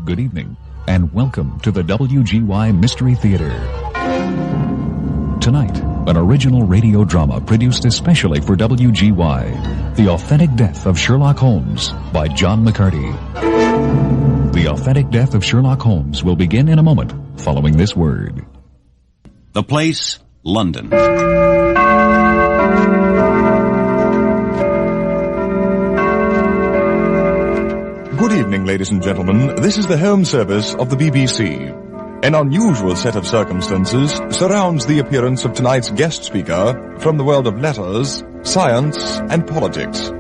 Good evening, and welcome to the WGY Mystery Theater. Tonight, an original radio drama produced especially for WGY, The Authentic Death of Sherlock Holmes by John McCarty. The Authentic Death of Sherlock Holmes will begin in a moment, following this word. The place, London. Good evening, ladies and gentlemen. This is the home service of the BBC. An unusual set of circumstances surrounds the appearance of tonight's guest speaker from the world of letters, science, and politics.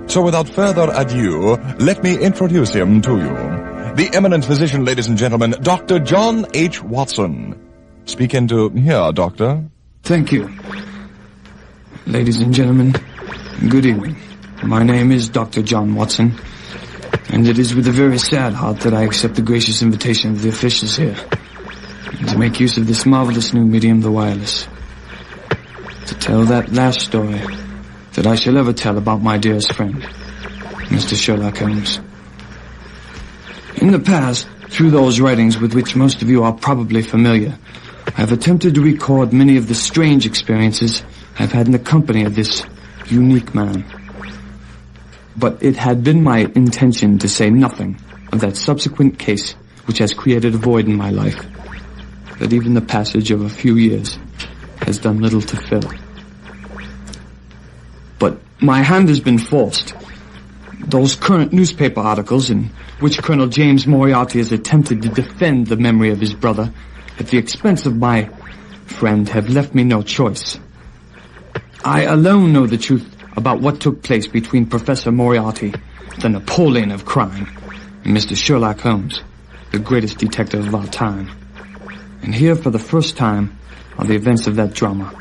So without further ado, let me introduce him to you. The eminent physician, ladies and gentlemen, Dr. John H. Watson. Speak into here, Doctor. Thank you. Ladies and gentlemen, good evening. My name is Dr. John Watson, and it is with a very sad heart that I accept the gracious invitation of the officials here to make use of this marvelous new medium, the wireless, to tell that last story that I shall ever tell about my dearest friend, Mr. Sherlock Holmes. In the past, through those writings with which most of you are probably familiar, I have attempted to record many of the strange experiences I've had in the company of this unique man. But it had been my intention to say nothing of that subsequent case which has created a void in my life that even the passage of a few years has done little to fill. But my hand has been forced. Those current newspaper articles in which Colonel James Moriarty has attempted to defend the memory of his brother at the expense of my friend have left me no choice. I alone know the truth about what took place between Professor Moriarty, the Napoleon of crime, and Mr. Sherlock Holmes, the greatest detective of our time. And here, for the first time, are the events of that drama,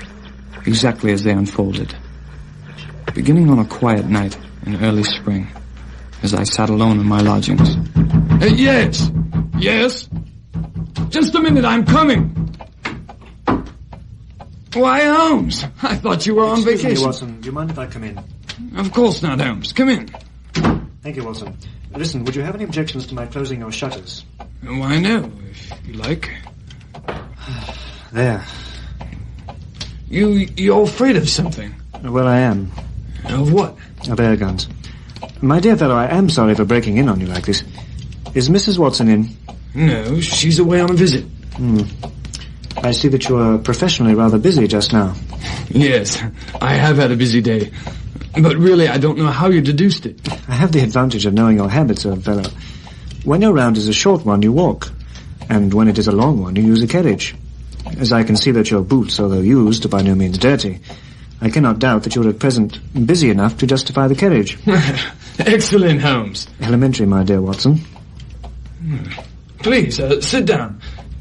exactly as they unfolded. Beginning on a quiet night in early spring, as I sat alone in my lodgings. Yes! Just a minute, I'm coming! Why, Holmes, I thought you were on vacation. Excuse me, Watson. Do you mind if I come in? Of course not, Holmes. Come in. Thank you, Watson. Listen, would you have any objections to my closing your shutters? Why, no, if you like. There. You're afraid of something? Well, I am. Of what? Of air guns. My dear fellow, I am sorry for breaking in on you like this. Is Mrs. Watson in? No, she's away on a visit. I see that you're professionally rather busy just now. Yes, I have had a busy day. But really, I don't know how you deduced it. I have the advantage of knowing your habits, old fellow. When your round is a short one, you walk. And when it is a long one, you use a carriage. As I can see that your boots, although used, are by no means dirty, I cannot doubt that you're at present busy enough to justify the carriage. Excellent, Holmes. Elementary, my dear Watson. Please, sit down.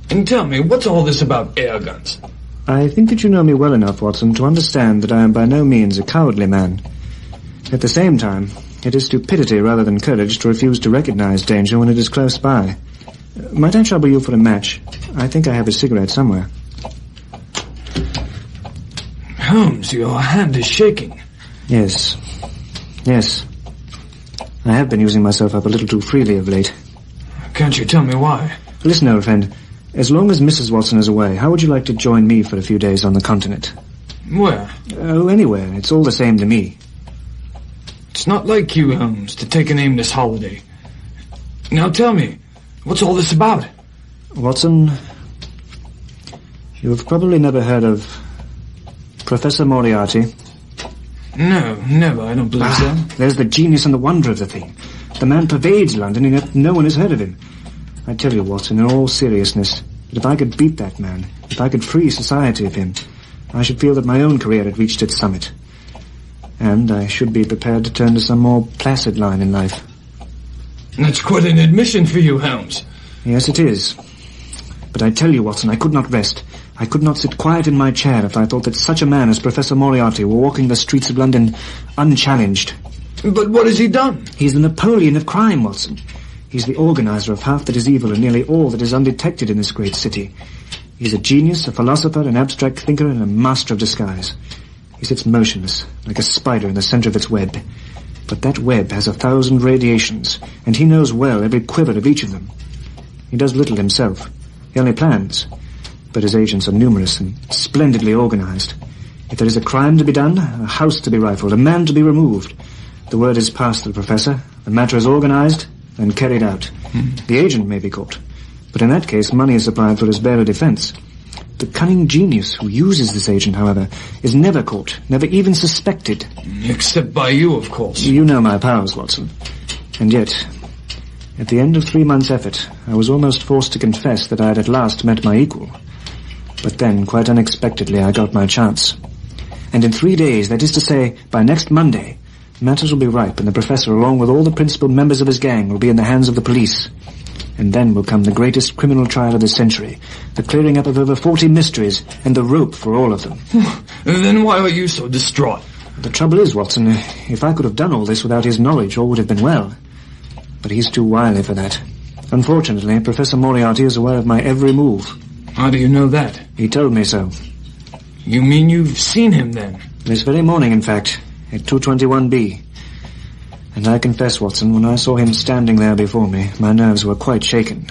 And tell me, what's all this about air guns? I think that you know me well enough, Watson, to understand that I am by no means a cowardly man. At the same time, it is stupidity rather than courage to refuse to recognize danger when it is close by. Might I trouble you for a match? I think I have a cigarette somewhere. Holmes, your hand is shaking. Yes. I have been using myself up a little too freely of late. Can't you tell me why? Listen, old friend. As long as Mrs. Watson is away, how would you like to join me for a few days on the continent? Where? Oh, anywhere. It's all the same to me. It's not like you, Holmes, to take an aimless holiday. Now tell me, what's all this about? Watson, you have probably never heard of Professor Moriarty. No, never, I don't believe so. There's the genius and the wonder of the thing. The man pervades London, and yet no one has heard of him. I tell you, Watson, in all seriousness, that if I could beat that man, if I could free society of him, I should feel that my own career had reached its summit. And I should be prepared to turn to some more placid line in life. That's quite an admission for you, Holmes. Yes, it is. But I tell you, Watson, I could not rest. I could not sit quiet in my chair if I thought that such a man as Professor Moriarty were walking the streets of London unchallenged. But what has he done? He's the Napoleon of crime, Watson. He's the organizer of half that is evil and nearly all that is undetected in this great city. He's a genius, a philosopher, an abstract thinker, and a master of disguise. He sits motionless, like a spider in the center of its web. But that web has 1,000 radiations, and he knows well every quiver of each of them. He does little himself. He only plans. But his agents are numerous and splendidly organized. If there is a crime to be done, a house to be rifled, a man to be removed, the word is passed to the professor, the matter is organized and carried out. The agent may be caught, but in that case money is supplied for his bail or defense. The cunning genius who uses this agent, however, is never caught, never even suspected. Except by you, of course. You know my powers, Watson. And yet, at the end of 3 months' effort, I was almost forced to confess that I had at last met my equal. But then, quite unexpectedly, I got my chance. And in 3 days, that is to say, by next Monday, matters will be ripe, and the professor, along with all the principal members of his gang, will be in the hands of the police. And then will come the greatest criminal trial of the century, the clearing up of over 40 mysteries, and the rope for all of them. Then why are you so distraught? The trouble is, Watson, if I could have done all this without his knowledge, all would have been well. But he's too wily for that. Unfortunately, Professor Moriarty is aware of my every move. How do you know that? He told me so. You mean you've seen him, then? This very morning, in fact, at 221B. And I confess, Watson, when I saw him standing there before me, my nerves were quite shaken.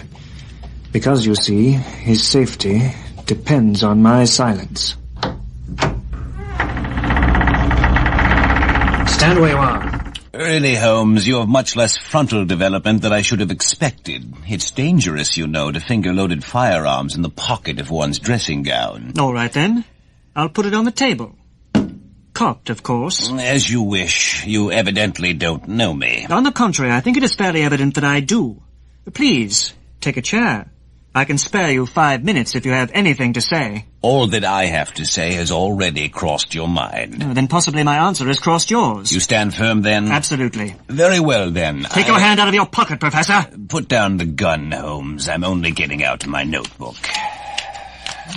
Because, you see, his safety depends on my silence. Stand where you are. Really, Holmes, you have much less frontal development than I should have expected. It's dangerous, you know, to finger loaded firearms in the pocket of one's dressing gown. All right, then. I'll put it on the table. Cocked, of course. As you wish. You evidently don't know me. On the contrary, I think it is fairly evident that I do. Please, take a chair. I can spare you 5 minutes if you have anything to say. All that I have to say has already crossed your mind. Then possibly my answer has crossed yours. You stand firm, then? Absolutely. Very well, then. Take your hand out of your pocket, Professor. Put down the gun, Holmes. I'm only getting out my notebook.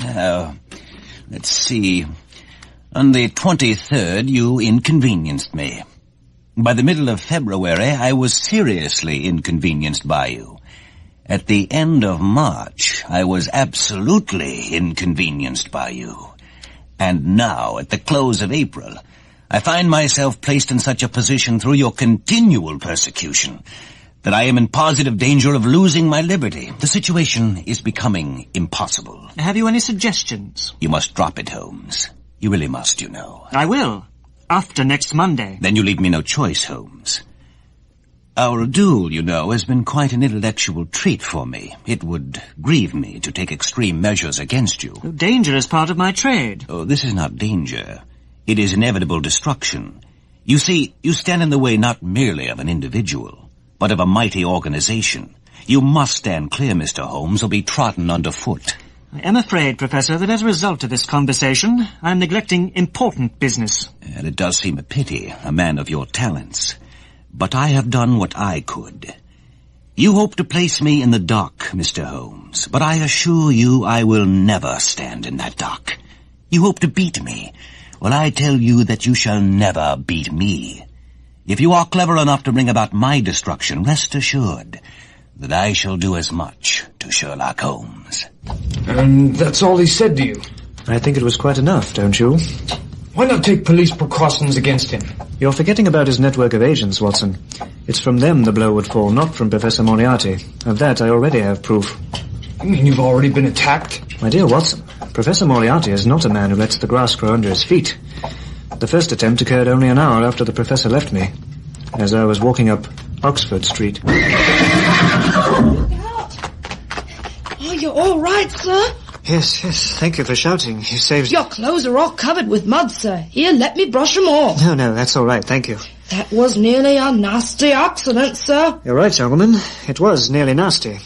Now, let's see. On the 23rd, you inconvenienced me. By the middle of February, I was seriously inconvenienced by you. At the end of March, I was absolutely inconvenienced by you. And now, at the close of April, I find myself placed in such a position through your continual persecution that I am in positive danger of losing my liberty. The situation is becoming impossible. Have you any suggestions? You must drop it, Holmes. You really must, you know. I will. After next Monday. Then you leave me no choice, Holmes. Our duel, you know, has been quite an intellectual treat for me. It would grieve me to take extreme measures against you. Danger is part of my trade. Oh, this is not danger. It is inevitable destruction. You see, you stand in the way not merely of an individual, but of a mighty organization. You must stand clear, Mr. Holmes, or be trodden underfoot. I am afraid, Professor, that as a result of this conversation, I am neglecting important business. And it does seem a pity, a man of your talents. But I have done what I could. You hope to place me in the dock, Mr. Holmes, but I assure you I will never stand in that dock. You hope to beat me. Well, I tell you that you shall never beat me. If you are clever enough to bring about my destruction, rest assured that I shall do as much to Sherlock Holmes. And that's all he said to you? I think it was quite enough, don't you? Why not take police precautions against him? You're forgetting about his network of agents, Watson. It's from them the blow would fall, not from Professor Moriarty. Of that I already have proof. You mean you've already been attacked? My dear Watson, Professor Moriarty is not a man who lets the grass grow under his feet. The first attempt occurred only an hour after the professor left me, as I was walking up Oxford Street. Oh, you're all right, sir? Yes, thank you for shouting. You saved... Your clothes are all covered with mud, sir. Here, let me brush them off. No, that's all right, thank you. That was nearly a nasty accident, sir. You're right, gentlemen. It was nearly nasty.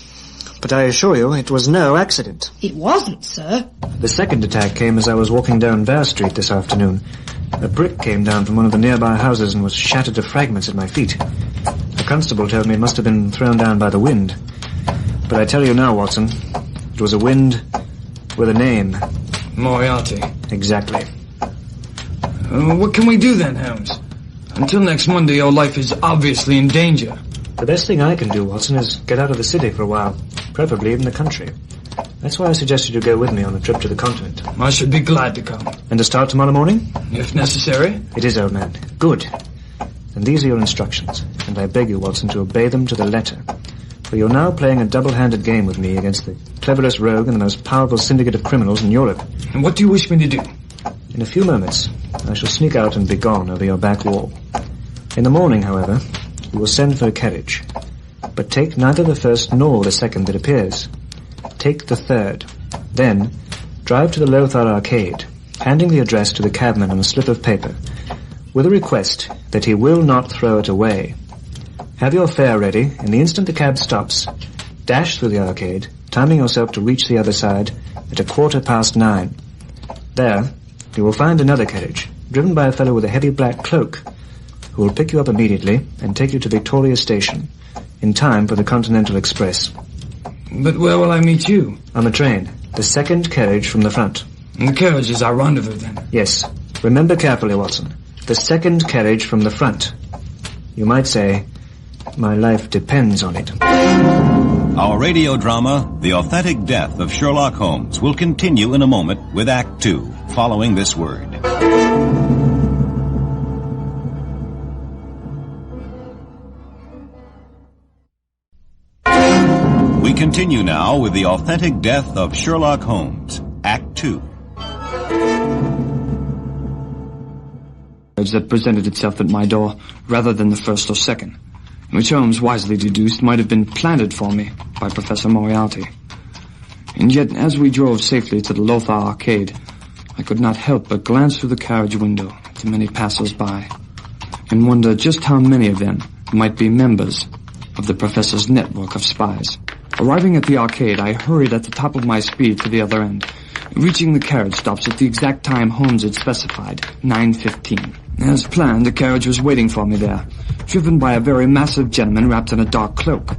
But I assure you, it was no accident. It wasn't, sir. The second attack came as I was walking down Bear Street this afternoon. A brick came down from one of the nearby houses and was shattered to fragments at my feet. A constable told me it must have been thrown down by the wind. But I tell you now, Watson, it was a wind with a name. Moriarty. Exactly. What can we do then, Holmes? Until next Monday, your life is obviously in danger. The best thing I can do, Watson, is get out of the city for a while, preferably in the country. That's why I suggested you go with me on a trip to the continent. I should be glad to come. And to start tomorrow morning? If necessary. It is, old man. Good. And these are your instructions, and I beg you, Watson, to obey them to the letter. For you're now playing a double-handed game with me against the cleverest rogue and the most powerful syndicate of criminals in Europe. And what do you wish me to do? In a few moments, I shall sneak out and be gone over your back wall. In the morning, however, you will send for a carriage. But take neither the first nor the second that appears. Take the third. Then, drive to the Lothar Arcade, handing the address to the cabman on a slip of paper, with a request that he will not throw it away. Have your fare ready, and the instant the cab stops, dash through the arcade, timing yourself to reach the other side at 9:15. There, you will find another carriage, driven by a fellow with a heavy black cloak, who will pick you up immediately and take you to Victoria Station, in time for the Continental Express. But where will I meet you? On the train, the second carriage from the front. And the carriage is our rendezvous, then? Yes. Remember carefully, Watson. The second carriage from the front. You might say, my life depends on it. Our radio drama, The Authentic Death of Sherlock Holmes, will continue in a moment with Act 2, following this word. We continue now with The Authentic Death of Sherlock Holmes, Act 2. That presented itself at my door rather than the first or second, which Holmes wisely deduced might have been planted for me by Professor Moriarty. And yet, as we drove safely to the Lothar Arcade, I could not help but glance through the carriage window at the many passers-by, and wonder just how many of them might be members of the Professor's network of spies. Arriving at the arcade, I hurried at the top of my speed to the other end, reaching the carriage stops at the exact time Holmes had specified, 9:15. As planned, the carriage was waiting for me there, driven by a very massive gentleman wrapped in a dark cloak.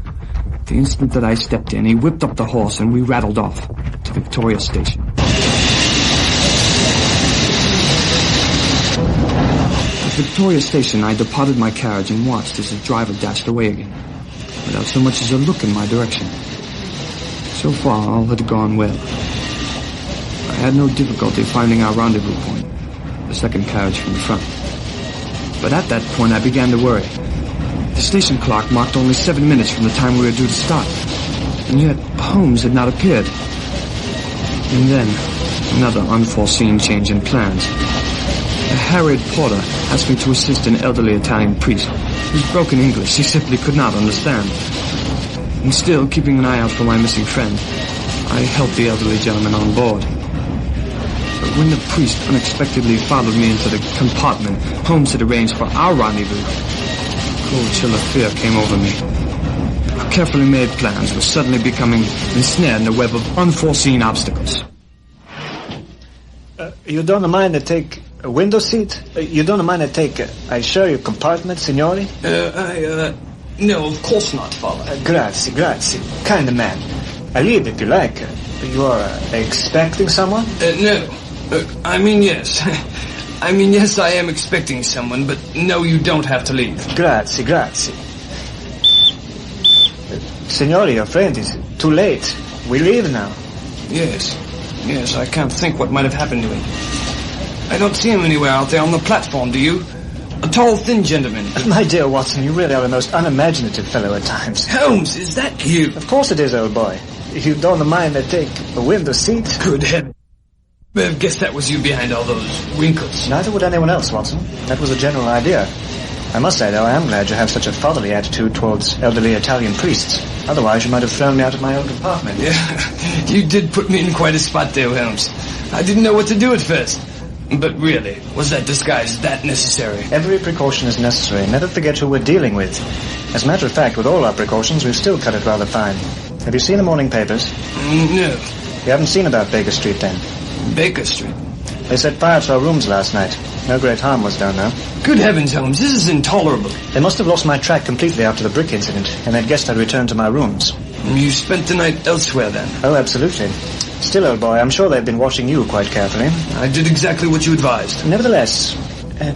The instant that I stepped in, he whipped up the horse and we rattled off to Victoria Station. At Victoria Station, I departed my carriage and watched as the driver dashed away again, without so much as a look in my direction. So far, all had gone well. I had no difficulty finding our rendezvous point, the second carriage from the front. But at that point, I began to worry. The station clock marked only 7 minutes from the time we were due to start, and yet Holmes had not appeared. And then, another unforeseen change in plans. A harried porter asked me to assist an elderly Italian priest, whose broken English he simply could not understand. And still, keeping an eye out for my missing friend, I helped the elderly gentleman on board. But when the priest unexpectedly followed me into the compartment Holmes had arranged for our rendezvous, a cold chill of fear came over me. Our carefully made plans were suddenly becoming ensnared in a web of unforeseen obstacles. You don't mind to take a window seat? You don't mind to take I share your compartment, signore? No, of course not, Father. Grazie. Kind man. I leave if you like. You are expecting someone? No. Yes. Yes, I am expecting someone, but no, you don't have to leave. Grazie. Signore, your friend is too late. We leave now. Yes, I can't think what might have happened to him. I don't see him anywhere out there on the platform, do you? A tall, thin gentleman. My dear Watson, you really are the most unimaginative fellow at times. Holmes, is that you? Of course it is, old boy. If you don't mind to take a window seat. Good heaven. I guess that was you behind all those wrinkles. Neither would anyone else, Watson. That was a general idea. I must say, though, I am glad you have such a fatherly attitude towards elderly Italian priests. Otherwise, you might have thrown me out of my own compartment. Yeah, you did put me in quite a spot there, Holmes. I didn't know what to do at first. But really, was that disguise that necessary? Every precaution is necessary. Never forget who we're dealing with. As a matter of fact, with all our precautions, we've still cut it rather fine. Have you seen the morning papers? No. You haven't seen about Baker Street, then? Baker Street? They set fire to our rooms last night. No great harm was done, though. Good heavens, Holmes, this is intolerable. They must have lost my track completely after the brick incident, and they'd guessed I'd returned to my rooms. You spent the night elsewhere, then? Oh, absolutely. Still, old boy, I'm sure they've been watching you quite carefully. I did exactly what you advised. Nevertheless,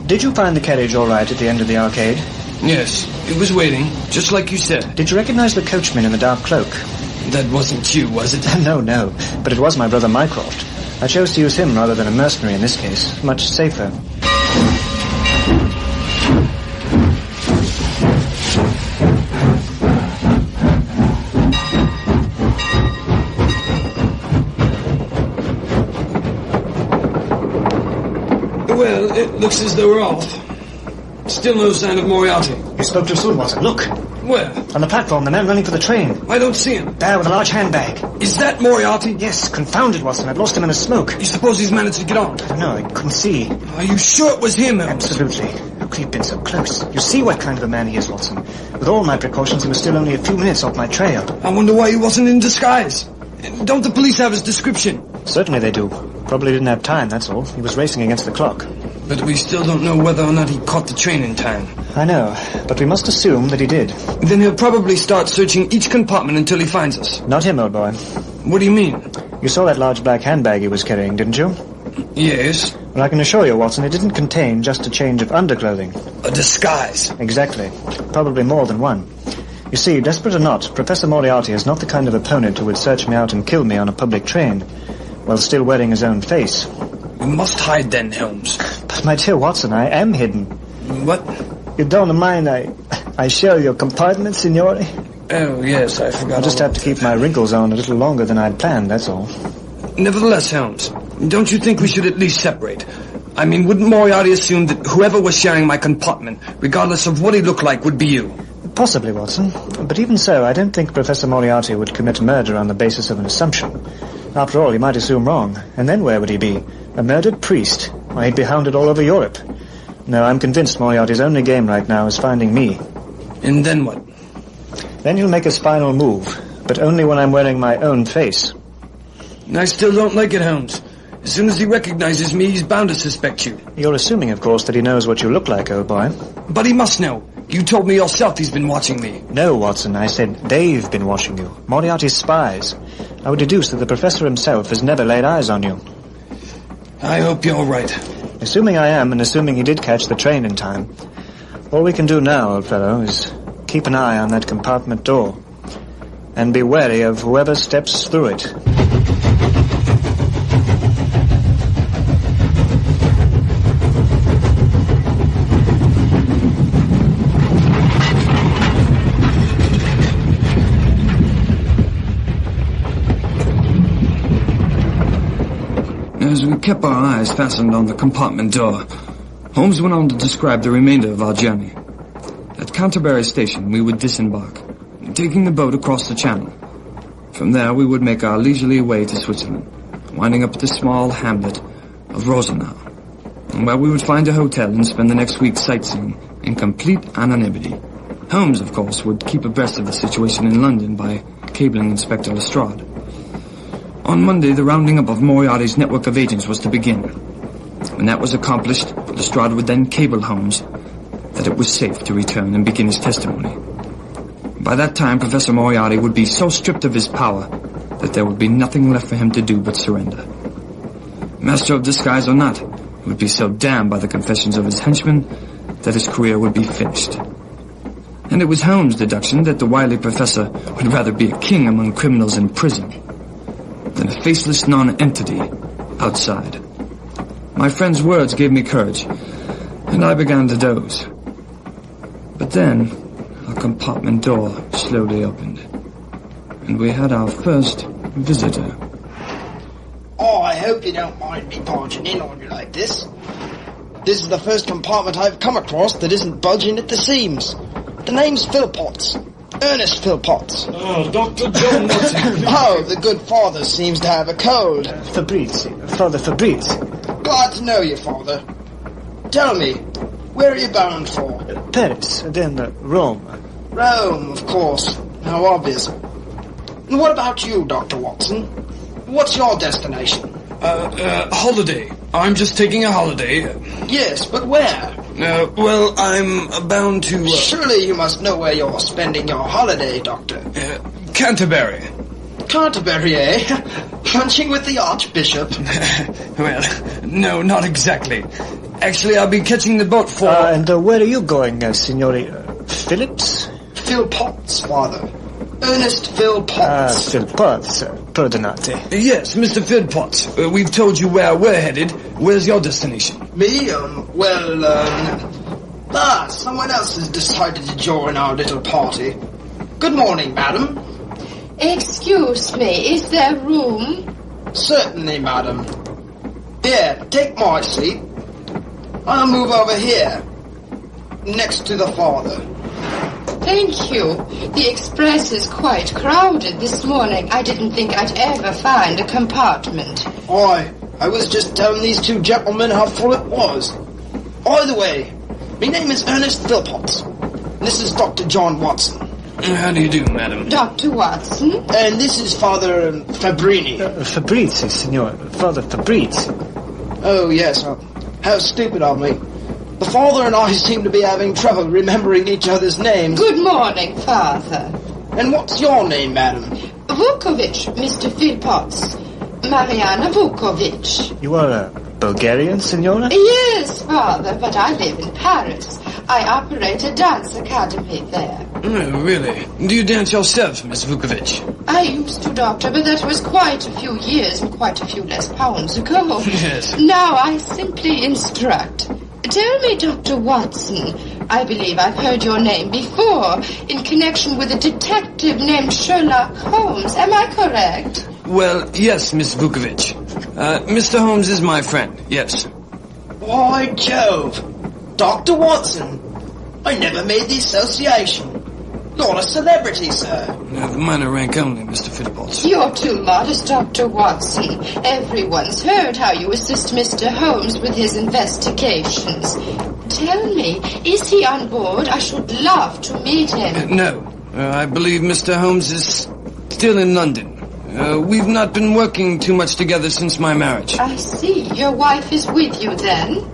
did you find the carriage all right at the end of the arcade? Yes, it was waiting, just like you said. Did you recognize the coachman in the dark cloak? That wasn't you, was it? No, but it was my brother Mycroft. I chose to use him rather than a mercenary in this case. Much safer. Well, it looks as though we're off. Still no sign of Moriarty. You spoke too soon, Watson. Look. Where? On the platform, the man running for the train. I don't see him. There with a large handbag. Is that Moriarty? Yes, confounded, Watson. I've lost him in the smoke. You suppose he's managed to get on? I don't know, I couldn't see. Are you sure it was him, Holmes? Absolutely. How could he have been so close? You see what kind of a man he is, Watson. With all my precautions, he was still only a few minutes off my trail. I wonder why he wasn't in disguise. Don't the police have his description? Certainly they do. Probably didn't have time, that's all. He was racing against the clock. But we still don't know whether or not he caught the train in time. I know, but we must assume that he did. Then he'll probably start searching each compartment until he finds us. Not him, old boy. What do you mean? You saw that large black handbag he was carrying, didn't you? Yes. Well, I can assure you, Watson, it didn't contain just a change of underclothing. A disguise. Exactly. Probably more than one. You see, desperate or not, Professor Moriarty is not the kind of opponent who would search me out and kill me on a public train, while still wearing his own face. We must hide then, Holmes. But my dear Watson, I am hidden. What? You don't mind I share your compartment, signore? Oh, yes, I forgot. I'll just have to keep my wrinkles on a little longer than I'd planned, that's all. Nevertheless, Holmes, don't you think we should at least separate? I mean, wouldn't Moriarty assume that whoever was sharing my compartment, regardless of what he looked like, would be you? Possibly, Watson. But even so, I don't think Professor Moriarty would commit murder on the basis of an assumption. After all, he might assume wrong. And then where would he be? A murdered priest? Why, he'd be hounded all over Europe. No, I'm convinced Moriarty's only game right now is finding me. And then what? Then he'll make a spinal move, but only when I'm wearing my own face. I still don't like it, Holmes. As soon as he recognizes me, he's bound to suspect you. You're assuming, of course, that he knows what you look like, old boy. But he must know. You told me yourself he's been watching me. No, Watson, I said they've been watching you. Moriarty's spies. I would deduce that the professor himself has never laid eyes on you. I hope you're right. Assuming I am, and assuming he did catch the train in time, all we can do now, old fellow, is keep an eye on that compartment door. And be wary of whoever steps through it. As we kept our eyes fastened on the compartment door, Holmes went on to describe the remainder of our journey. At Canterbury Station, we would disembark, taking the boat across the channel. From there, we would make our leisurely way to Switzerland, winding up at the small hamlet of Rosenau, where we would find a hotel and spend the next week sightseeing in complete anonymity. Holmes, of course, would keep abreast of the situation in London by cabling Inspector Lestrade. On Monday, the rounding up of Moriarty's network of agents was to begin. When that was accomplished, Lestrade would then cable Holmes that it was safe to return and begin his testimony. By that time, Professor Moriarty would be so stripped of his power that there would be nothing left for him to do but surrender. Master of disguise or not, he would be so damned by the confessions of his henchmen that his career would be finished. And it was Holmes' deduction that the wily professor would rather be a king among criminals in prison than a faceless non-entity outside. My friend's words gave me courage, and I began to doze. But then, our compartment door slowly opened, and we had our first visitor. Oh, I hope you don't mind me barging in on you like this. This is the first compartment I've come across that isn't budging at the seams. The name's Philpotts. Ernest Philpotts. Oh, Dr. John Watson. Oh, the good father seems to have a cold. Father Fabrice. Glad to know you, Father. Tell me, where are you bound for? Paris, then Rome. Rome, of course. How obvious. And what about you, Dr. Watson? What's your destination? Holiday. I'm just taking a holiday. Yes, but where? Well, I'm bound to... Surely you must know where you're spending your holiday, Doctor. Canterbury. Canterbury, eh? Lunching with the Archbishop? Well, no, not exactly. Actually, I'll be catching the boat for... And where are you going, Signore? Phillips? Philpotts, Father. Ernest Philpotts. Philpotts. Perdonate. Yes, Mr. Philpotts. We've told you where we're headed. Where's your destination? Me? Someone else has decided to join our little party. Good morning, madam. Excuse me, is there room? Certainly, madam. Here, take my seat. I'll move over here, next to the father. Thank you. The express is quite crowded this morning. I didn't think I'd ever find a compartment. I was just telling these two gentlemen how full it was. By the way, my name is Ernest Philpotts. This is Dr. John Watson. How do you do, madam? Dr. Watson? And this is Father Fabrini. Fabrizi, signor. Father Fabrizi. Oh, yes. How stupid of me. The father and I seem to be having trouble remembering each other's names. Good morning, Father. And what's your name, madam? Vukovic, Mr. Philpotts. Mariana Vukovic. You are a Bulgarian, signora? Yes, Father, but I live in Paris. I operate a dance academy there. Oh, really? Do you dance yourself, Miss Vukovic? I used to, Doctor, but that was quite a few years and quite a few less pounds ago. Yes. Now I simply instruct. Tell me, Dr. Watson, I believe I've heard your name before in connection with a detective named Sherlock Holmes. Am I correct? Well, yes, Miss Vukovic. Mr. Holmes is my friend, yes. Why, Jove. Dr. Watson. I never made the association. You're a celebrity, sir. The minor rank only, Mr. Philpotts. You're too modest, Dr. Watson. Everyone's heard how you assist Mr. Holmes with his investigations. Tell me, is he on board? I should love to meet him. No. I believe Mr. Holmes is still in London. We've not been working too much together since my marriage. I see. Your wife is with you, then?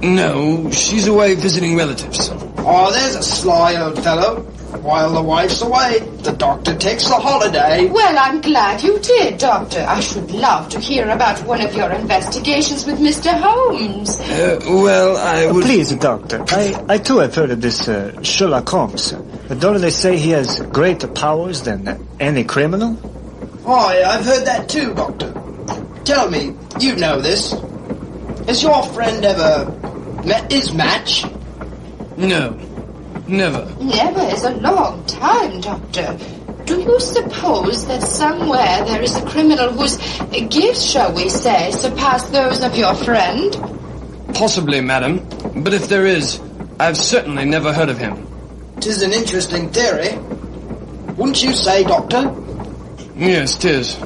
No. She's away visiting relatives. Oh, there's a sly old fellow. While the wife's away, the doctor takes a holiday. Well, I'm glad you did, Doctor. I should love to hear about one of your investigations with Mr. Holmes. Well, I would... Please, Doctor. I too have heard of this Sherlock Holmes. Don't they say he has greater powers than any criminal? I've heard that too, Doctor. Tell me, you know this. Has your friend ever met his match? No. Never. Never is a long time, Doctor. Do you suppose that somewhere there is a criminal whose gifts, shall we say, surpass those of your friend? Possibly, madam. But if there is, I've certainly never heard of him. 'Tis an interesting theory. Wouldn't you say, Doctor? Yes, 'tis.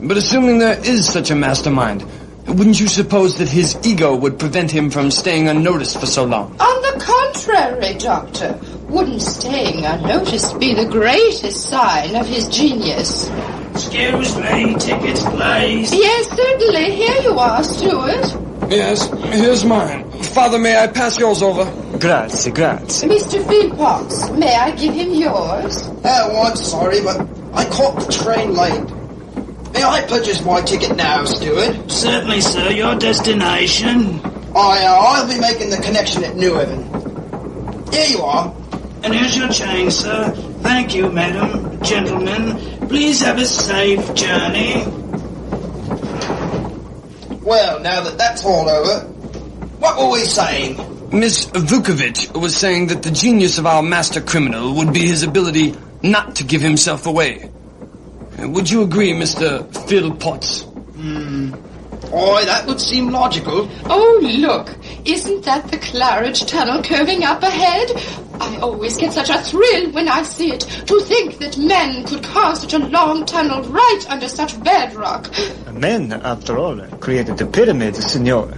But assuming there is such a mastermind, wouldn't you suppose that his ego would prevent him from staying unnoticed for so long? On the contrary, Doctor. Wouldn't staying unnoticed be the greatest sign of his genius? Excuse me, tickets, please. Yes, certainly. Here you are, Steward. Yes, here's mine. Father, may I pass yours over? Grazie. Mr. Philpotts, may I give him yours? Oh, I'm sorry, but I caught the train late. May I purchase my ticket now, steward? Certainly, sir. Your destination? I'll be making the connection at Newhaven. Here you are. And here's your change, sir. Thank you, madam. Gentlemen, please have a safe journey. Well, now that that's all over, what were we saying? Miss Vukovic was saying that the genius of our master criminal would be his ability not to give himself away. Would you agree, Mr. Philpotts? That would seem logical. Oh, look. Isn't that the Claridge Tunnel curving up ahead? I always get such a thrill when I see it. To think that men could carve such a long tunnel right under such bedrock. Men, after all, created the pyramids, signor.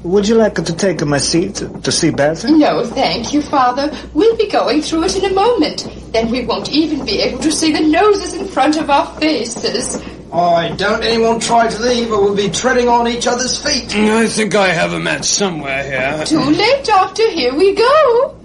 Would you like to take my seat to see better? No, thank you, Father. We'll be going through it in a moment. Then we won't even be able to see the noses in front of our faces. Don't anyone try to leave or we'll be treading on each other's feet. I think I have a match somewhere here. Too late, Doctor. Here we go.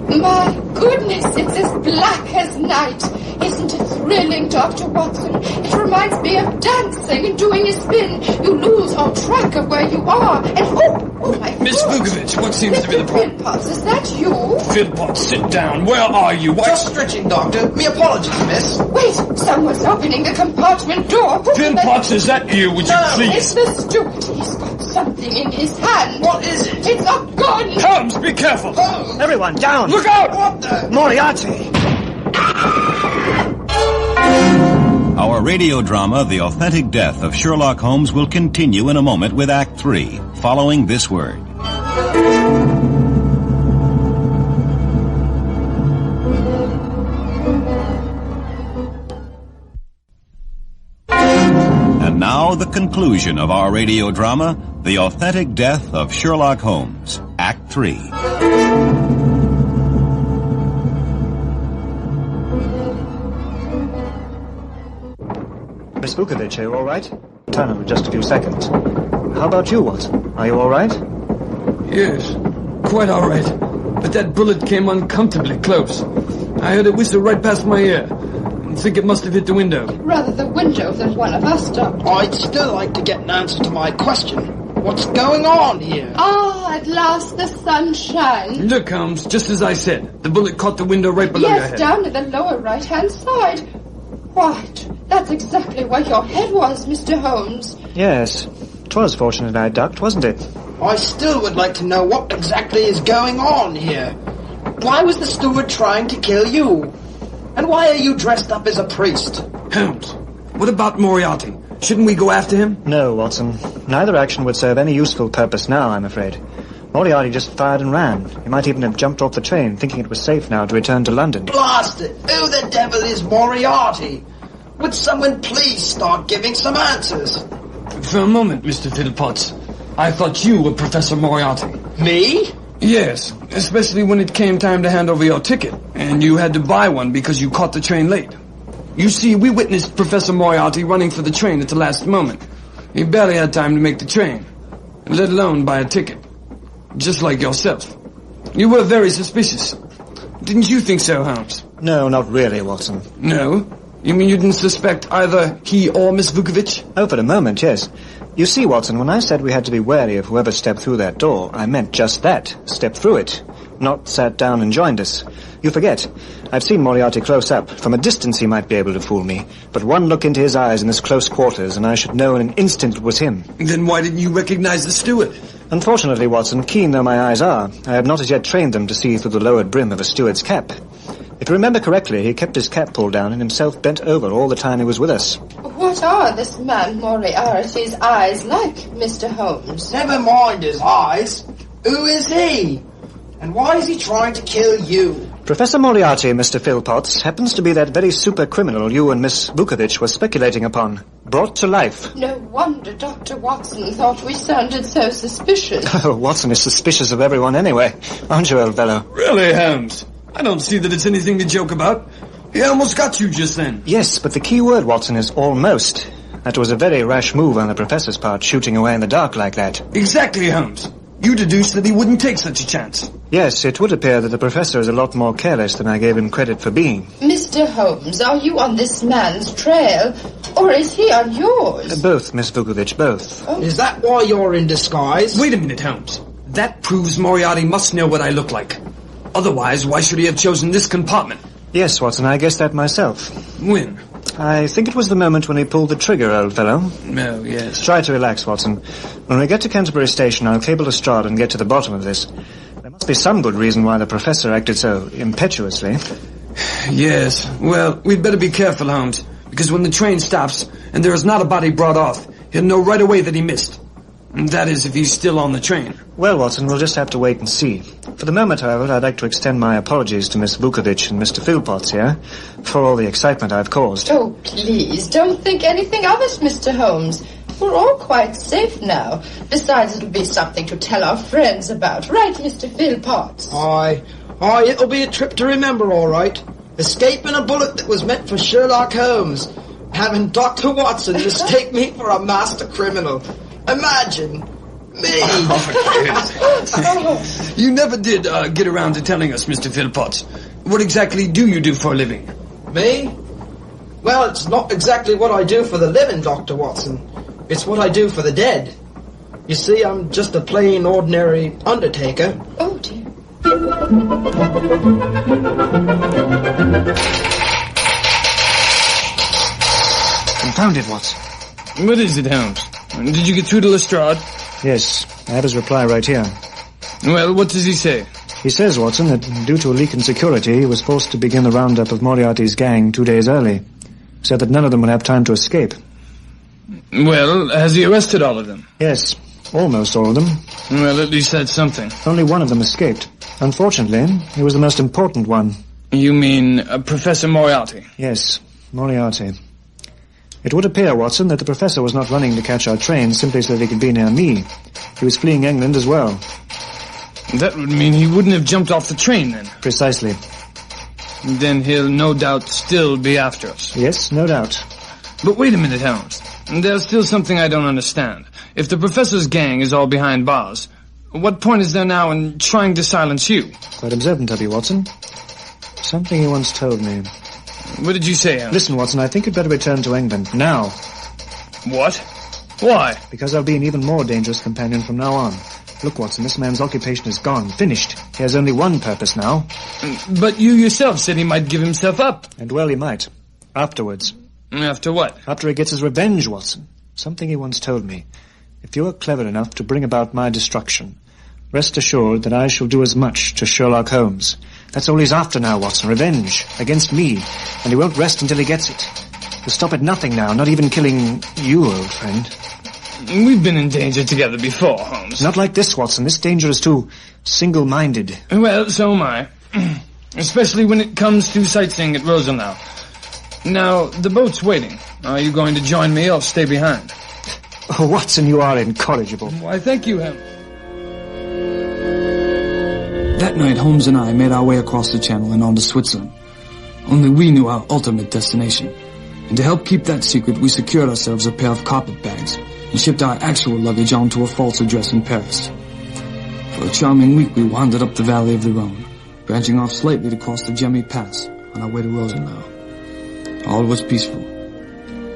My goodness, it's as black as night. Isn't it thrilling, Dr. Watson? It reminds me of dancing and doing a spin. You lose all track of where you are. And oh my Miss Vukovic, what seems to be the problem? Philpotts, is that you? Philpotts, sit down. Where are you? Just stretching, Doctor. Me apologies, miss. Wait, someone's opening the compartment door. Philpotts, is that you? Would you please? It's the steward. He's got something in his hand. What is it? It's a gun. Holmes, be careful. Holmes. Everyone, down! Look out! What the? Moriarty! Our Our radio drama, The Authentic Death of Sherlock Holmes, will continue in a moment with Act 3, following this word. And now the conclusion of our radio drama, The Authentic Death of Sherlock Holmes, Act 3. Miss Vukovic, are you all right? Turn over just a few seconds. How about you, Watson? Are you all right? Yes, quite all right. But that bullet came uncomfortably close. I heard it whistle right past my ear. I think it must have hit the window. Rather the window than one of us, Doctor. I'd still like to get an answer to my question. What's going on here? Ah, at last the sun shines. Look, Holmes, just as I said. The bullet caught the window right below your head. Yes, down at the lower right-hand side. Right, that's exactly where your head was, Mr. Holmes. Yes. 'Twas fortunate I ducked, wasn't it? I still would like to know what exactly is going on here. Why was the steward trying to kill you? And why are you dressed up as a priest? Holmes, what about Moriarty? Shouldn't we go after him? No, Watson. Neither action would serve any useful purpose now, I'm afraid. Moriarty just fired and ran. He might even have jumped off the train, thinking it was safe now to return to London. Blast it! Who the devil is Moriarty? Would someone please start giving some answers? For a moment, Mr. Philpotts, I thought you were Professor Moriarty. Me? Yes, especially when it came time to hand over your ticket, and you had to buy one because you caught the train late. You see, we witnessed Professor Moriarty running for the train at the last moment. He barely had time to make the train, let alone buy a ticket. Just like yourself. You were very suspicious. Didn't you think so, Holmes? No, not really, Watson. No? You mean you didn't suspect either he or Miss Vukovic? Oh, for the moment, yes. You see, Watson, when I said we had to be wary of whoever stepped through that door, I meant just that. Stepped through it. Not sat down and joined us. You forget. I've seen Moriarty close up. From a distance he might be able to fool me. But one look into his eyes in this close quarters, and I should know in an instant it was him. Then why didn't you recognize the steward? Unfortunately, Watson, keen though my eyes are, I have not as yet trained them to see through the lowered brim of a steward's cap. If you remember correctly, he kept his cap pulled down and himself bent over all the time he was with us. What are this man Moriarty's eyes like, Mr. Holmes? Never mind his eyes. Who is he? And why is he trying to kill you? Professor Moriarty, Mr. Philpotts, happens to be that very super criminal you and Miss Vukovic were speculating upon. Brought to life. No wonder Dr. Watson thought we sounded so suspicious. Oh, Watson is suspicious of everyone anyway. Aren't you, old fellow? Really, Holmes? I don't see that it's anything to joke about. He almost got you just then. Yes, but the key word, Watson, is almost. That was a very rash move on the professor's part, shooting away in the dark like that. Exactly, Holmes. You deduced that he wouldn't take such a chance. Yes, it would appear that the professor is a lot more careless than I gave him credit for being. Mr. Holmes, are you on this man's trail, or is he on yours? Both, Miss Vukovic, both. Oh. Is that why you're in disguise? Wait a minute, Holmes. That proves Moriarty must know what I look like. Otherwise, why should he have chosen this compartment? Yes, Watson, I guessed that myself. When? I think it was the moment when he pulled the trigger, old fellow. Oh, yes. Try to relax, Watson. When we get to Canterbury Station, I'll cable Lestrade and get to the bottom of this. There must be some good reason why the professor acted so impetuously. Yes. Well, we'd better be careful, Holmes, because when the train stops and there is not a body brought off, he'll know right away that he missed. And that is if he's still on the train. Well, Watson, we'll just have to wait and see. For the moment, however, I'd like to extend my apologies to Miss Vukovic and Mr. Philpotts here for all the excitement I've caused. Oh, please, don't think anything of it, Mr. Holmes. We're all quite safe now. Besides, it'll be something to tell our friends about. Right, Mr. Philpotts? Aye, it'll be a trip to remember, all right. Escaping a bullet that was meant for Sherlock Holmes. Having Dr. Watson mistake me for a master criminal. Imagine me. You never did get around to telling us, Mr. Philpotts. What exactly do you do for a living? Me? Well, it's not exactly what I do for the living, Dr. Watson. It's what I do for the dead. You see, I'm just a plain, ordinary undertaker. Oh, dear. Confound it, Watson. What is it, Holmes? Did you get through to Lestrade? Yes, I have his reply right here. Well, what does he say? He says, Watson, that due to a leak in security, he was forced to begin the roundup of Moriarty's gang 2 days early. so that none of them will have time to escape. Well, has he arrested all of them? Yes, almost all of them. Well, at least that's something. Only one of them escaped. Unfortunately, he was the most important one. You mean Professor Moriarty? Yes, Moriarty. It would appear, Watson, that the professor was not running to catch our train simply so that he could be near me. He was fleeing England as well. That would mean he wouldn't have jumped off the train, then. Precisely. Then he'll no doubt still be after us. Yes, no doubt. But wait a minute, Holmes. There's still something I don't understand. If the professor's gang is all behind bars, what point is there now in trying to silence you? Quite observant of you, Watson. Something you once told me. What did you say, Holmes? Listen, Watson, I think you'd better return to England. Now. What? Why? Because I'll be an even more dangerous companion from now on. Look, Watson, this man's occupation is gone. Finished. He has only one purpose now. But you yourself said he might give himself up. And well, he might. Afterwards. After what? After he gets his revenge, Watson. Something he once told me. If you are clever enough to bring about my destruction, rest assured that I shall do as much to Sherlock Holmes. That's all he's after now, Watson. Revenge. Against me. And he won't rest until he gets it. He'll stop at nothing now, not even killing you, old friend. We've been in danger together before, Holmes. Not like this, Watson. This danger is too single-minded. Well, so am I. Especially when it comes to sightseeing at Rosenau. Now, the boat's waiting. Are you going to join me or stay behind? Oh, Watson, you are incorrigible. Why, thank you, Holmes. That night, Holmes and I made our way across the channel and on to Switzerland. Only we knew our ultimate destination. And to help keep that secret, we secured ourselves a pair of carpet bags and shipped our actual luggage on to a false address in Paris. For a charming week, we wandered up the valley of the Rhone, branching off slightly to cross the Gemmi Pass on our way to Rosenau. All was peaceful.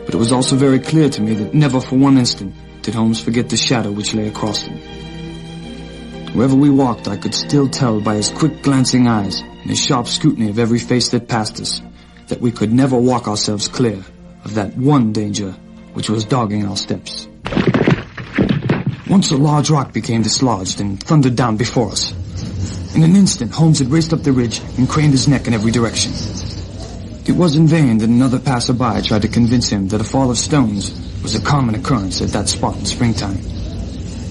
But it was also very clear to me that never for one instant did Holmes forget the shadow which lay across him. Wherever we walked, I could still tell by his quick glancing eyes and his sharp scrutiny of every face that passed us that we could never walk ourselves clear of that one danger which was dogging our steps. Once a large rock became dislodged and thundered down before us. In an instant, Holmes had raced up the ridge and craned his neck in every direction. It was in vain that another passerby tried to convince him that a fall of stones was a common occurrence at that spot in springtime.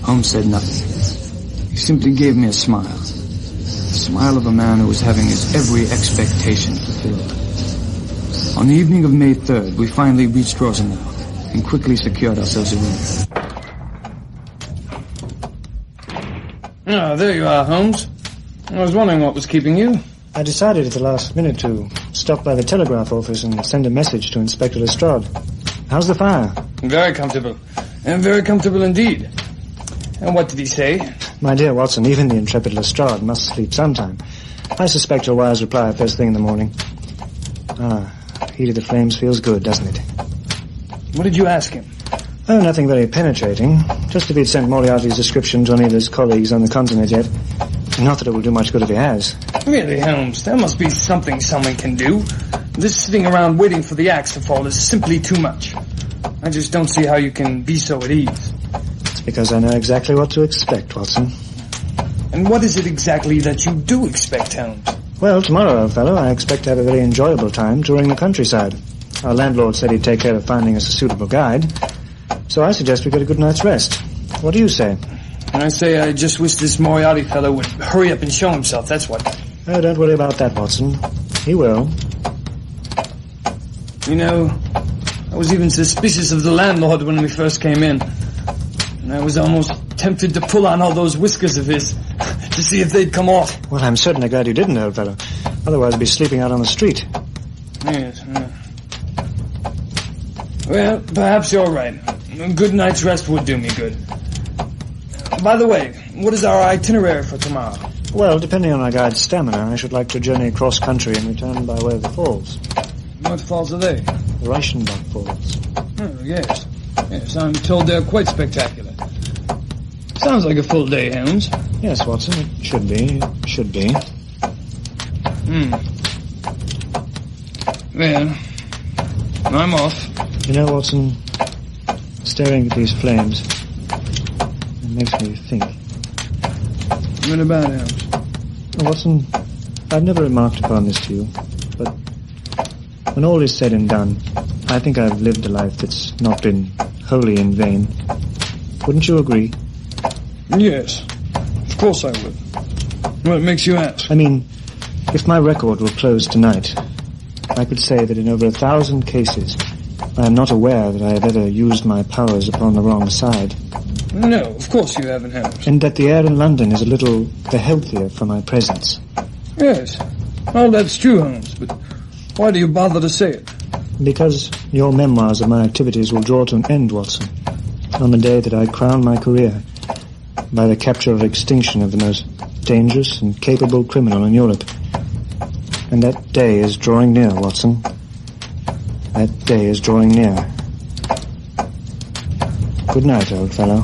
Holmes said nothing. He simply gave me a smile. The smile of a man who was having his every expectation fulfilled. On the evening of May 3rd, we finally reached Rosenau and quickly secured ourselves a room. Oh, there you are, Holmes. I was wondering what was keeping you. I decided at the last minute to stop by the telegraph office and send a message to Inspector Lestrade. How's the fire? Very comfortable. And very comfortable indeed. And what did he say? My dear Watson, even the intrepid Lestrade must sleep sometime. I suspect he'll wire his reply first thing in the morning. Heat of the flames feels good, doesn't it? What did you ask him? Oh, nothing very penetrating. Just if he'd sent Moriarty's description to any of his colleagues on the continent yet. Not that it will do much good if he has. Really, Holmes, there must be something someone can do. This sitting around waiting for the axe to fall is simply too much. I just don't see how you can be so at ease. It's because I know exactly what to expect, Watson. And what is it exactly that you do expect, Holmes? Well, tomorrow, old fellow, I expect to have a very enjoyable time touring the countryside. Our landlord said he'd take care of finding us a suitable guide. So I suggest we get a good night's rest. What do you say? I say I just wish this Moriarty fellow would hurry up and show himself, that's what. Oh, don't worry about that, Watson. He will. You know, I was even suspicious of the landlord when we first came in. And I was almost tempted to pull on all those whiskers of his to see if they'd come off. Well, I'm certainly glad you didn't, old fellow. Otherwise, I'd be sleeping out on the street. Yes. Well, perhaps you're right. A good night's rest would do me good. By the way, what is our itinerary for tomorrow? Well, depending on our guide's stamina, I should like to journey across country and return by way of the falls. What falls are they? The Reichenbach Falls. Oh, yes. Yes, I'm told they're quite spectacular. Sounds like a full day, Holmes. Yes, Watson, it should be. It should be. Well, I'm off. You know, Watson, staring at these flames, it makes me think. What about him? Well, Watson, I've never remarked upon this to you, but when all is said and done, I think I've lived a life that's not been wholly in vain. Wouldn't you agree? Yes, of course I would. What makes you ask? I mean, if my record were closed tonight, I could say that in over 1,000 cases, I am not aware that I have ever used my powers upon the wrong side. No, of course you haven't, Holmes. And that the air in London is a little the healthier for my presence. Yes, well, that's true, Holmes, but why do you bother to say it? Because your memoirs of my activities will draw to an end, Watson, on the day that I crown my career by the capture or extinction of the most dangerous and capable criminal in Europe. And that day is drawing near, Watson. That day is drawing near. Good night, old fellow.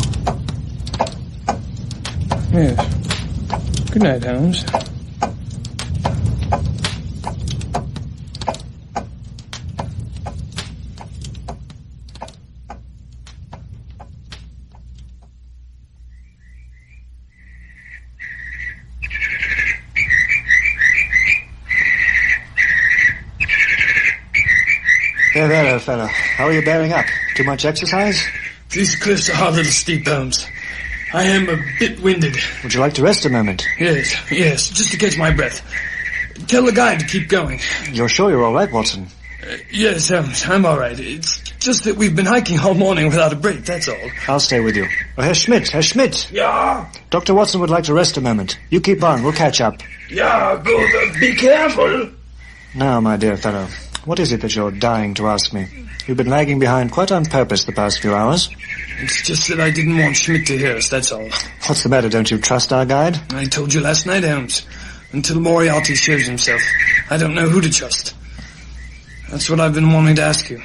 Yes. Good night, Holmes. There, old fellow. How are you bearing up? Too much exercise? These cliffs are a little steep, Holmes. I am a bit winded. Would you like to rest a moment? Yes, just to catch my breath. Tell the guide to keep going. You're sure you're all right, Watson? Yes, Holmes, I'm all right. It's just that we've been hiking all morning without a break, that's all. I'll stay with you. Oh, Herr Schmidt! Yeah? Dr. Watson would like to rest a moment. You keep on, we'll catch up. Yeah, good. Be careful. Now, my dear fellow, what is it that you're dying to ask me? You've been lagging behind quite on purpose the past few hours. It's just that I didn't want Schmidt to hear us, that's all. What's the matter, don't you trust our guide? I told you last night, Holmes. Until Moriarty shows himself, I don't know who to trust. That's what I've been wanting to ask you.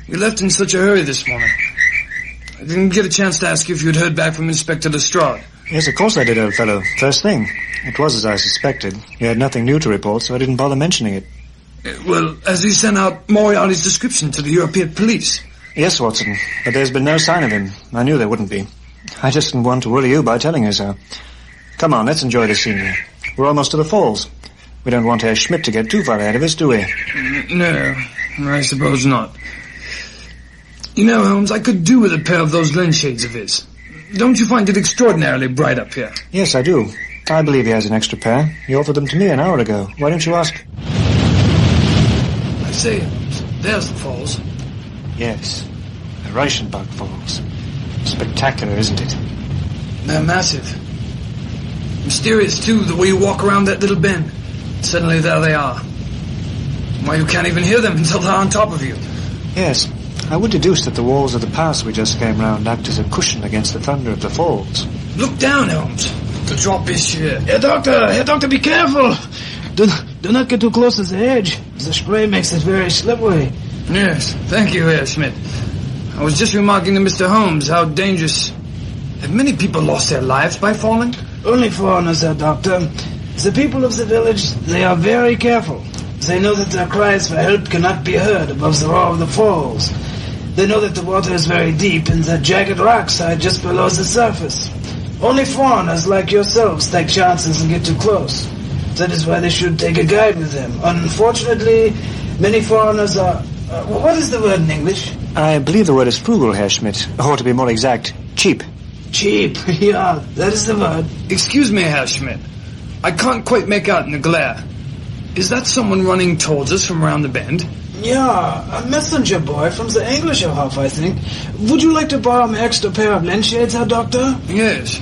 You left in such a hurry this morning. I didn't get a chance to ask you if you'd heard back from Inspector Lestrade. Yes, of course I did, old fellow. First thing. It was as I suspected. You had nothing new to report, so I didn't bother mentioning it. Well, has he sent out Moriarty's description to the European police? Yes, Watson, but there's been no sign of him. I knew there wouldn't be. I just didn't want to worry you by telling you so. Come on, let's enjoy the scenery. We're almost to the falls. We don't want Herr Schmidt to get too far ahead of us, do we? No, I suppose not. You know, Holmes, I could do with a pair of those lens shades of his. Don't you find it extraordinarily bright up here? Yes, I do. I believe he has an extra pair. He offered them to me an hour ago. Why don't you ask? I say, there's the falls. Yes, the Reichenbach Falls. Spectacular, isn't it? They're massive. Mysterious, too, the way you walk around that little bend. Suddenly there they are. Why, you can't even hear them until they're on top of you. Yes, I would deduce that the walls of the pass we just came round act as a cushion against the thunder of the falls. Look down, Holmes. The drop is sheer. Herr Doctor, be careful. Do not get too close to the edge. The spray makes it very slippery. Yes, thank you, Herr Schmidt. I was just remarking to Mr. Holmes how dangerous... Have many people lost their lives by falling? Only foreigners, Herr Doctor. The people of the village, they are very careful. They know that their cries for help cannot be heard above the roar of the falls. They know that the water is very deep and that jagged rocks are just below the surface. Only foreigners like yourselves take chances and get too close. That is why they should take a guide with them. Unfortunately, many foreigners are... what is the word in English? I believe the word is frugal, Herr Schmidt. Or to be more exact, cheap. Cheap, yeah, that is the word. Excuse me, Herr Schmidt. I can't quite make out in the glare. Is that someone running towards us from around the bend? Yeah, a messenger boy from the Englischerhof, I think. Would you like to borrow an extra pair of lens shades, Herr Doctor? Yes,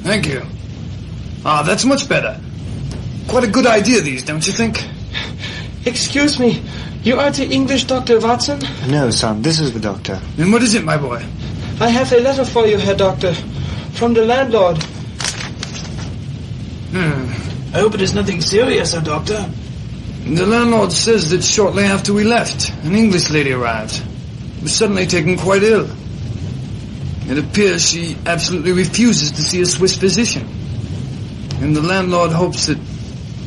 thank you. Ah, that's much better. Quite a good idea, these, don't you think? Excuse me, you are the English Dr. Watson? No, son, this is the doctor. And what is it, my boy? I have a letter for you, Herr Doctor, from the landlord. I hope it is nothing serious, Herr Doctor. The landlord says that shortly after we left, an English lady arrived. Was suddenly taken quite ill. It appears she absolutely refuses to see a Swiss physician. And the landlord hopes that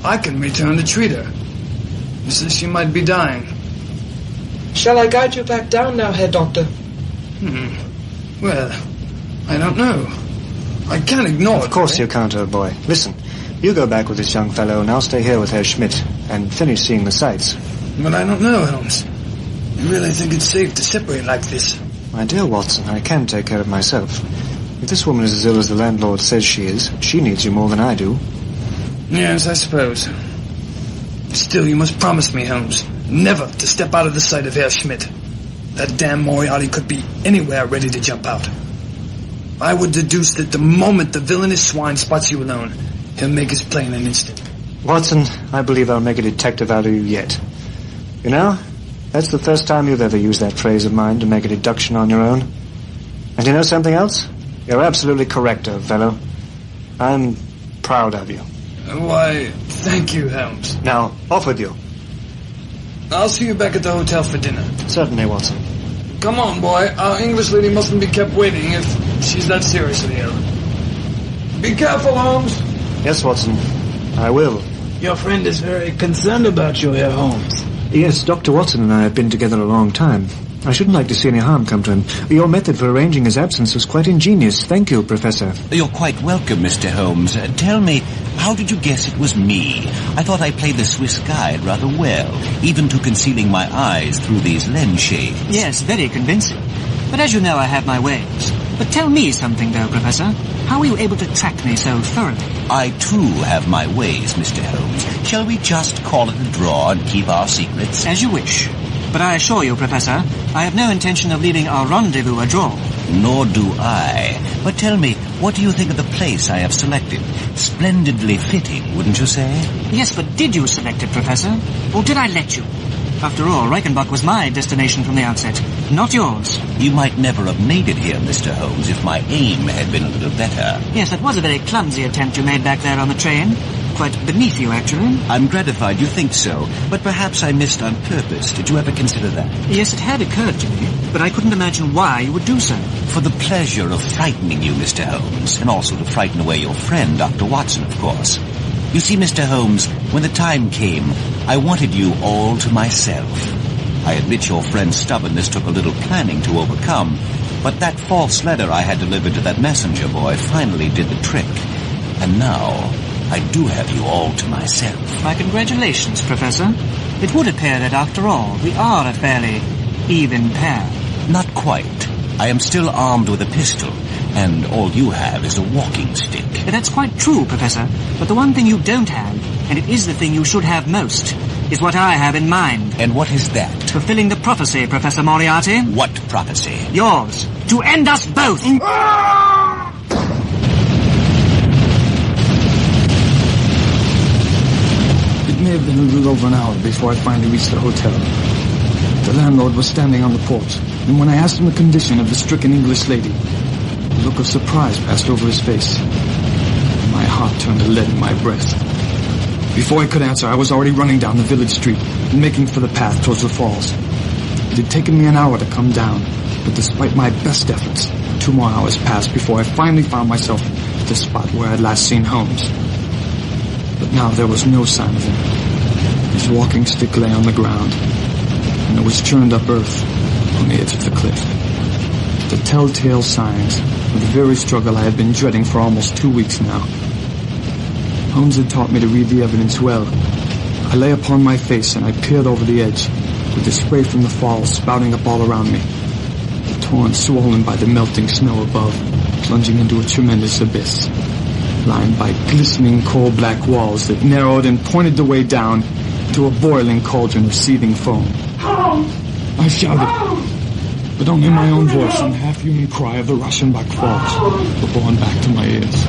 I can return to treat her. He says she might be dying. Shall I guide you back down now, Herr Doctor? Well, I don't know. I can't ignore it. Of course you can't, old boy. Listen, you go back with this young fellow and I'll stay here with Herr Schmidt and finish seeing the sights. But I don't know, Holmes. You really think it's safe to separate like this? My dear Watson, I can take care of myself. If this woman is as ill as the landlord says she is, she needs you more than I do. Yes, I suppose. Still, you must promise me, Holmes, never to step out of the sight of Herr Schmidt. That damn Moriarty could be anywhere ready to jump out. I would deduce that the moment the villainous swine spots you alone, he'll make his play in an instant. Watson, I believe I'll make a detective out of you yet. You know, that's the first time you've ever used that phrase of mine to make a deduction on your own. And you know something else? You're absolutely correct, old fellow. I'm proud of you. Why, thank you, Holmes. Now, off with you. I'll see you back at the hotel for dinner. Certainly, Watson. Come on, boy. Our English lady mustn't be kept waiting if she's that seriously ill. Be careful, Holmes. Yes, Watson. I will. Your friend is very concerned about you, Herr Holmes. Yes, Dr. Watson and I have been together a long time. I shouldn't like to see any harm come to him. Your method for arranging his absence was quite ingenious. Thank you, Professor. You're quite welcome, Mr. Holmes. Tell me, how did you guess it was me? I thought I played the Swiss guide rather well, even to concealing my eyes through these lens shades. Yes, very convincing. But as you know, I have my ways. But tell me something, though, Professor. How were you able to track me so thoroughly? I, too, have my ways, Mr. Holmes. Shall we just call it a draw and keep our secrets? As you wish. But I assure you, Professor, I have no intention of leaving our rendezvous a draw. Nor do I. But tell me, what do you think of the place I have selected? Splendidly fitting, wouldn't you say? Yes, but did you select it, Professor? Or did I let you? After all, Reichenbach was my destination from the outset, not yours. You might never have made it here, Mr. Holmes, if my aim had been a little better. Yes, that was a very clumsy attempt you made back there on the train. Quite beneath you, actually. I'm gratified you think so, but perhaps I missed on purpose. Did you ever consider that? Yes, it had occurred to me, but I couldn't imagine why you would do so. For the pleasure of frightening you, Mr. Holmes, and also to frighten away your friend, Dr. Watson, of course. You see, Mr. Holmes, when the time came, I wanted you all to myself. I admit your friend's stubbornness took a little planning to overcome, but that false letter I had delivered to that messenger boy finally did the trick. And now, I do have you all to myself. My congratulations, Professor. It would appear that, after all, we are a fairly even pair. Not quite. I am still armed with a pistol, and all you have is a walking stick. That's quite true, Professor. But the one thing you don't have, and it is the thing you should have most, is what I have in mind. And what is that? Fulfilling the prophecy, Professor Moriarty. What prophecy? Yours. To end us both. It may have been a little over an hour before I finally reached the hotel. The landlord was standing on the porch, and when I asked him the condition of the stricken English lady, a look of surprise passed over his face. My heart turned to lead in my breast. Before I could answer, I was already running down the village street and making for the path towards the falls. It had taken me an hour to come down, but despite my best efforts, 2 more hours passed before I finally found myself at the spot where I had last seen Holmes. But now there was no sign of him. His walking stick lay on the ground, and there was churned up earth on the edge of the cliff. The telltale signs of the very struggle I had been dreading for almost 2 weeks now. Holmes had taught me to read the evidence well. I lay upon my face and I peered over the edge, with the spray from the falls spouting up all around me. The torrent swollen by the melting snow above, plunging into a tremendous abyss, lined by glistening coal-black walls that narrowed and pointed the way down to a boiling cauldron of seething foam. I shouted, but only my own voice and the half-human cry of the Reichenbach Falls were borne back to my ears.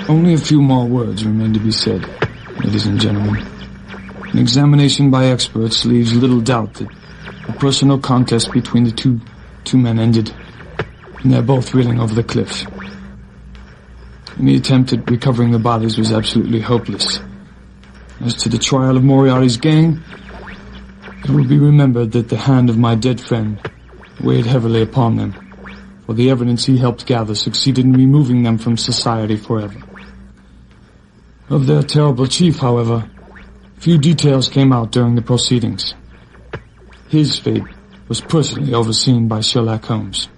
Only a few more words remain to be said, ladies and gentlemen. An examination by experts leaves little doubt that a personal contest between the two men ended, and they're both reeling over the cliff. Any attempt at recovering the bodies was absolutely hopeless. As to the trial of Moriarty's gang, it will be remembered that the hand of my dead friend weighed heavily upon them, for the evidence he helped gather succeeded in removing them from society forever. Of their terrible chief, however, Few details came out during the proceedings. His fate was personally overseen by Sherlock Holmes,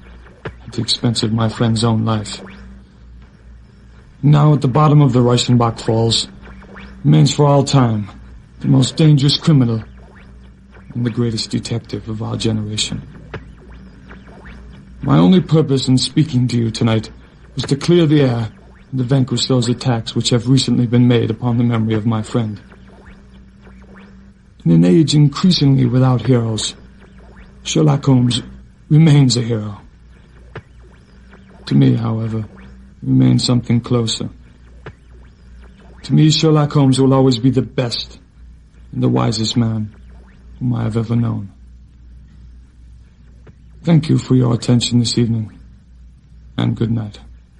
at the expense of my friend's own life. Now at the bottom of the Reichenbach Falls remains for all time the most dangerous criminal and the greatest detective of our generation. My only purpose in speaking to you tonight was to clear the air and to vanquish those attacks which have recently been made upon the memory of my friend. In an age increasingly without heroes, Sherlock Holmes remains a hero. To me, however, remains something closer. To me, Sherlock Holmes will always be the best and the wisest man whom I have ever known. Thank you for your attention this evening, and good night.